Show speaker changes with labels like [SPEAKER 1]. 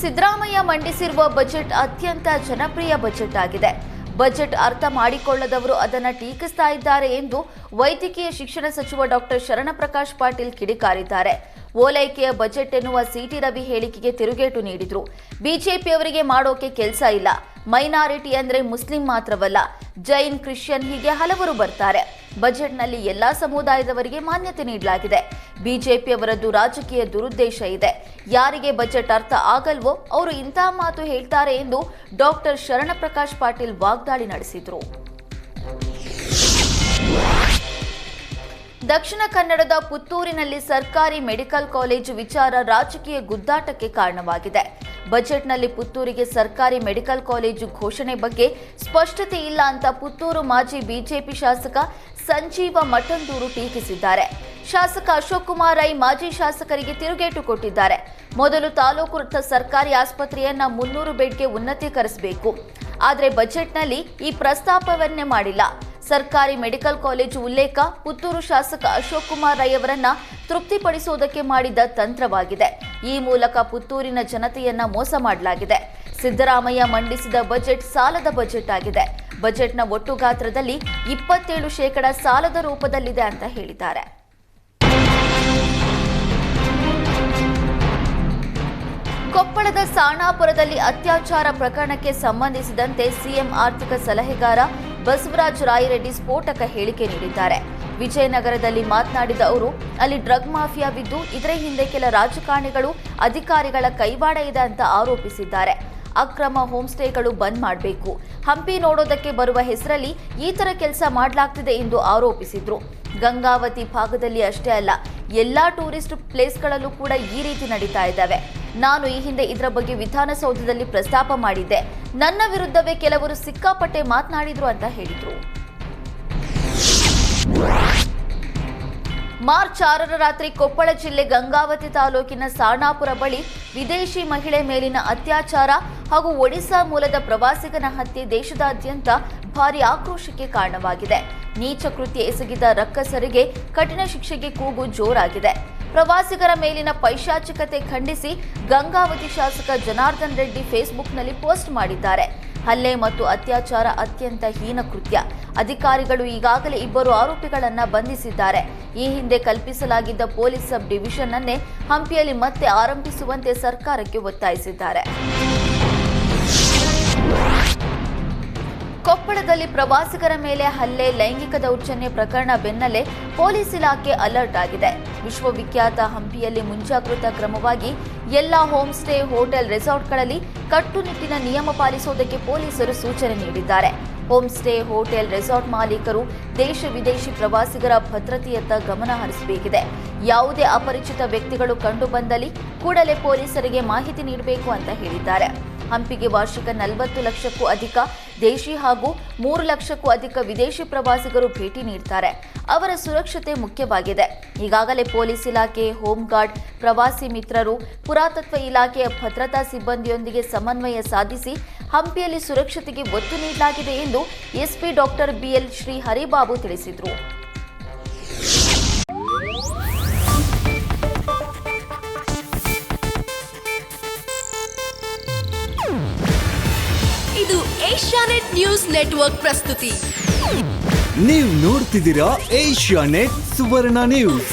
[SPEAKER 1] ಸಿದ್ದರಾಮಯ್ಯ ಮಂಡಿಸಿರುವ ಬಜೆಟ್ ಅತ್ಯಂತ ಜನಪ್ರಿಯ ಬಜೆಟ್ ಆಗಿದೆ. ಬಜೆಟ್ ಅರ್ಥ ಮಾಡಿಕೊಳ್ಳದವರು ಅದನ್ನು ಟೀಕಿಸ್ತಾ ಇದ್ದಾರೆ ಎಂದು ವೈದ್ಯಕೀಯ ಶಿಕ್ಷಣ ಸಚಿವ ಡಾಕ್ಟರ್ ಶರಣಪ್ರಕಾಶ್ ಪಾಟೀಲ್ ಕಿಡಿಕಾರಿದ್ದಾರೆ. ಓಲೈಕೆಯ ಬಜೆಟ್ ಎನ್ನುವ ಸಿಟಿ ರವಿ ಹೇಳಿಕೆಗೆ ತಿರುಗೇಟು ನೀಡಿದ್ರು. ಬಿಜೆಪಿಯವರಿಗೆ ಮಾಡೋಕೆ ಕೆಲಸ ಇಲ್ಲ. ಮೈನಾರಿಟಿ ಅಂದ್ರೆ ಮುಸ್ಲಿಂ ಮಾತ್ರವಲ್ಲ, ಜೈನ್, ಕ್ರಿಶ್ಚಿಯನ್ ಹೀಗೆ ಹಲವರು ಬರ್ತಾರೆ. ಬಜೆಟ್ನಲ್ಲಿ ಎಲ್ಲಾ ಸಮುದಾಯದವರಿಗೆ ಮಾನ್ಯತೆ ನೀಡಲಾಗಿದೆ. ಬಿಜೆಪಿಯವರದ್ದು ರಾಜಕೀಯ ದುರುದ್ದೇಶ ಇದೆ. ಯಾರಿಗೆ ಬಜೆಟ್ ಅರ್ಥ ಆಗಲ್ವೋ ಅವರು ಇಂತಹ ಮಾತು ಹೇಳ್ತಾರೆ ಎಂದು ಡಾಕ್ಟರ್ ಶರಣಪ್ರಕಾಶ್ ಪಾಟೀಲ್ ವಾಗ್ದಾಳಿ ನಡೆಸಿದ್ರು. ದಕ್ಷಿಣ ಕನ್ನಡದ ಪುತ್ತೂರಿನಲ್ಲಿ ಸರ್ಕಾರಿ ಮೆಡಿಕಲ್ ಕಾಲೇಜು ವಿಚಾರ ರಾಜಕೀಯ ಗುದ್ದಾಟಕ್ಕೆ ಕಾರಣವಾಗಿದೆ. ಬಜೆಟ್ನಲ್ಲಿ ಪುತ್ತೂರಿಗೆ ಸರ್ಕಾರಿ ಮೆಡಿಕಲ್ ಕಾಲೇಜು ಘೋಷಣೆ ಬಗ್ಗೆ ಸ್ಪಷ್ಟತೆ ಇಲ್ಲ ಅಂತ ಪುತ್ತೂರು ಮಾಜಿ ಬಿಜೆಪಿ ಶಾಸಕ ಸಂಜೀವ ಮಠಂದೂರು ಟೀಕಿಸಿದ್ದಾರೆ. ಶಾಸಕ ಅಶೋಕ್ ಕುಮಾರ್ ರೈ ಮಾಜಿ ಶಾಸಕರಿಗೆ ತಿರುಗೇಟು ಕೊಟ್ಟಿದ್ದಾರೆ. ಮೊದಲು ತಾಲೂಕು ಸರ್ಕಾರಿ ಆಸ್ಪತ್ರೆಯನ್ನ 300 ಬೆಡ್ಗೆ ಉನ್ನತೀಕರಿಸಬೇಕು. ಆದರೆ ಬಜೆಟ್ನಲ್ಲಿ ಈ ಪ್ರಸ್ತಾಪವನ್ನೇ ಮಾಡಿಲ್ಲ. ಸರ್ಕಾರಿ ಮೆಡಿಕಲ್ ಕಾಲೇಜು ಉಲ್ಲೇಖ ಪುತ್ತೂರು ಶಾಸಕ ಅಶೋಕ್ ಕುಮಾರ್ ರೈ ಅವರನ್ನ ತೃಪ್ತಿಪಡಿಸುವುದಕ್ಕೆ ಮಾಡಿದ ತಂತ್ರವಾಗಿದೆ. ಈ ಮೂಲಕ ಪುತ್ತೂರಿನ ಜನತೆಯನ್ನ ಮೋಸ ಮಾಡಲಾಗಿದೆ. ಸಿದ್ದರಾಮಯ್ಯ ಮಂಡಿಸಿದ ಬಜೆಟ್ ಸಾಲದ ಬಜೆಟ್ ಆಗಿದೆ. ಬಜೆಟ್ನ ಒಟ್ಟು ಗಾತ್ರದಲ್ಲಿ 27% ಸಾಲದ ರೂಪದಲ್ಲಿದೆ ಅಂತ ಹೇಳಿದ್ದಾರೆ. ಕೊಪ್ಪಳದ ಸಾಣಾಪುರದಲ್ಲಿ ಅತ್ಯಾಚಾರ ಪ್ರಕರಣಕ್ಕೆ ಸಂಬಂಧಿಸಿದಂತೆ ಸಿಎಂ ಆರ್ಥಿಕ ಸಲಹೆಗಾರ ಬಸವರಾಜ ರಾಯರೆಡ್ಡಿ ಸ್ಫೋಟಕ ಹೇಳಿಕೆ ನೀಡಿದ್ದಾರೆ. ವಿಜಯನಗರದಲ್ಲಿ ಮಾತನಾಡಿದ ಅವರು, ಅಲ್ಲಿ ಡ್ರಗ್ ಮಾಫಿಯಾವಿದ್ದು ಇದರ ಹಿಂದೆ ಕೆಲ ರಾಜಕಾರಣಿಗಳು, ಅಧಿಕಾರಿಗಳ ಕೈವಾಡ ಇದೆ ಅಂತ ಆರೋಪಿಸಿದ್ದಾರೆ. ಅಕ್ರಮ ಹೋಮ್ ಸ್ಟೇಗಳು ಬಂದ್ ಮಾಡಬೇಕು. ಹಂಪಿ ನೋಡೋದಕ್ಕೆ ಬರುವ ಹೆಸರಲ್ಲಿ ಈ ತರ ಕೆಲಸ ಮಾಡಲಾಗ್ತಿದೆ ಎಂದು ಆರೋಪಿಸಿದ್ರು. ಗಂಗಾವತಿ ಭಾಗದಲ್ಲಿ ಅಷ್ಟೇ ಅಲ್ಲ, ಎಲ್ಲಾ ಟೂರಿಸ್ಟ್ ಪ್ಲೇಸ್ಗಳಲ್ಲೂ ಕೂಡ ಈ ರೀತಿ ನಡೀತಾ ಇದ್ದಾವೆ. ನಾನು ಈ ಹಿಂದೆ ಇದರ ಬಗ್ಗೆ ವಿಧಾನಸೌಧದಲ್ಲಿ ಪ್ರಸ್ತಾಪ ಮಾಡಿದ್ದೆ. ನನ್ನ ವಿರುದ್ಧವೇ ಕೆಲವರು ಸಿಕ್ಕಾಪಟ್ಟೆ ಮಾತನಾಡಿದ್ರು ಅಂತ ಹೇಳಿದ್ರು. ಮಾರ್ಚ್ 6ರ ರಾತ್ರಿ ಕೊಪ್ಪಳ ಜಿಲ್ಲೆ ಗಂಗಾವತಿ ತಾಲೂಕಿನ ಸಾಣಾಪುರ ಬಳಿ ವಿದೇಶಿ ಮಹಿಳೆ ಮೇಲಿನ ಅತ್ಯಾಚಾರ ಹಾಗೂ ಒಡಿಶಾ ಮೂಲದ ಪ್ರವಾಸಿಗನ ಹತ್ಯೆ ದೇಶದಾದ್ಯಂತ ಭಾರಿ ಆಕ್ರೋಶಕ್ಕೆ ಕಾರಣವಾಗಿದೆ. ನೀಚ ಕೃತ್ಯ ಎಸಗಿದ ರಕ್ಕಸರಿಗೆ ಕಠಿಣ ಶಿಕ್ಷೆಗೆ ಕೂಗು ಜೋರಾಗಿದೆ. ಪ್ರವಾಸಿಗರ ಮೇಲಿನ ಪೈಶಾಚಿಕತೆ ಖಂಡಿಸಿ ಗಂಗಾವತಿ ಶಾಸಕ ಜನಾರ್ದನ್ ರೆಡ್ಡಿ ಫೇಸ್ಬುಕ್ನಲ್ಲಿ ಪೋಸ್ಟ್ ಮಾಡಿದ್ದಾರೆ. ಹಲ್ಲೆ ಮತ್ತು ಅತ್ಯಾಚಾರ ಅತ್ಯಂತ ಹೀನ ಕೃತ್ಯ. ಅಧಿಕಾರಿಗಳು ಈಗಾಗಲೇ 2 ಆರೋಪಿಗಳನ್ನು ಬಂಧಿಸಿದ್ದಾರೆ. ಈ ಹಿಂದೆ ಕಲ್ಪಿಸಲಾಗಿದ್ದ ಪೊಲೀಸ್ ಸಬ್ ಡಿವಿಷನ್ ಅನ್ನೇ ಹಂಪಿಯಲ್ಲಿ ಮತ್ತೆ ಆರಂಭಿಸುವಂತೆ ಸರ್ಕಾರಕ್ಕೆ ಒತ್ತಾಯಿಸಿದ್ದಾರೆ. ಕೊಪ್ಪಳದಲ್ಲಿ ಪ್ರವಾಸಿಗರ ಮೇಲೆ ಹಲ್ಲೆ, ಲೈಂಗಿಕ ದೌರ್ಜನ್ಯ ಪ್ರಕರಣ ಬೆನ್ನಲ್ಲೇ ಪೊಲೀಸ್ ಇಲಾಖೆ ಅಲರ್ಟ್ ಆಗಿದೆ. ವಿಶ್ವವಿಖ್ಯಾತ ಹಂಪಿಯಲ್ಲಿ ಮುಂಜಾಗೃತಾ ಕ್ರಮವಾಗಿ ಎಲ್ಲ ಹೋಮ್ ಸ್ಟೇ, ಹೋಟೆಲ್, ರೆಸಾರ್ಟ್ಗಳಲ್ಲಿ ಕಟ್ಟುನಿಟ್ಟಿನ ನಿಯಮ ಪಾಲಿಸುವುದಕ್ಕೆ ಪೊಲೀಸರು ಸೂಚನೆ ನೀಡಿದ್ದಾರೆ. ಹೋಮ್ ಸ್ಟೇ, ಹೋಟೆಲ್, ರೆಸಾರ್ಟ್ ಮಾಲೀಕರು ದೇಶ ವಿದೇಶಿ ಪ್ರವಾಸಿಗರ ಭದ್ರತೆಯತ್ತ ಗಮನ ಹರಿಸಬೇಕಿದೆ. ಯಾವುದೇ ಅಪರಿಚಿತ ವ್ಯಕ್ತಿಗಳು ಕಂಡು ಬಂದಲ್ಲಿ ಕೂಡಲೇ ಪೊಲೀಸರಿಗೆ ಮಾಹಿತಿ ನೀಡಬೇಕು ಅಂತ ಹೇಳಿದ್ದಾರೆ. ಹಂಪಿಗೆ ವಾರ್ಷಿಕ 40 ಲಕ್ಷಕ್ಕೂ ಅಧಿಕ ದೇಶಿ ಹಾಗೂ 3 ಲಕ್ಷಕ್ಕೂ ಅಧಿಕ ವಿದೇಶಿ ಪ್ರವಾಸಿಗರು ಭೇಟಿ ನೀಡುತ್ತಾರೆ. ಅವರ ಸುರಕ್ಷತೆ ಮುಖ್ಯವಾಗಿದೆ. ಈಗಾಗಲೇ ಪೊಲೀಸ್ ಇಲಾಖೆ, ಹೋಮ್ ಗಾರ್ಡ್, ಪ್ರವಾಸಿ ಮಿತ್ರರು, ಪುರಾತತ್ವ ಇಲಾಖೆಯ ಭದ್ರತಾ ಸಿಬ್ಬಂದಿಯೊಂದಿಗೆ ಸಮನ್ವಯ ಸಾಧಿಸಿ ಹಂಪಿಯಲ್ಲಿ ಸುರಕ್ಷತೆಗೆ ಒತ್ತು ನೀಡಲಾಗಿದೆ ಎಂದು SP doctor BL Shri Haribabu ತಿಳಿಸಿದರು.
[SPEAKER 2] ಇದು ಏಷ್ಯಾನೆಟ್ ನ್ಯೂಸ್ ನೆಟ್ವರ್ಕ್ ಪ್ರಸ್ತುತಿ.
[SPEAKER 3] ನೀವು ನೋಡ್ತಿದ್ದೀರಾ ಏಷ್ಯಾನೆಟ್ ಸುವರ್ಣ ನ್ಯೂಸ್.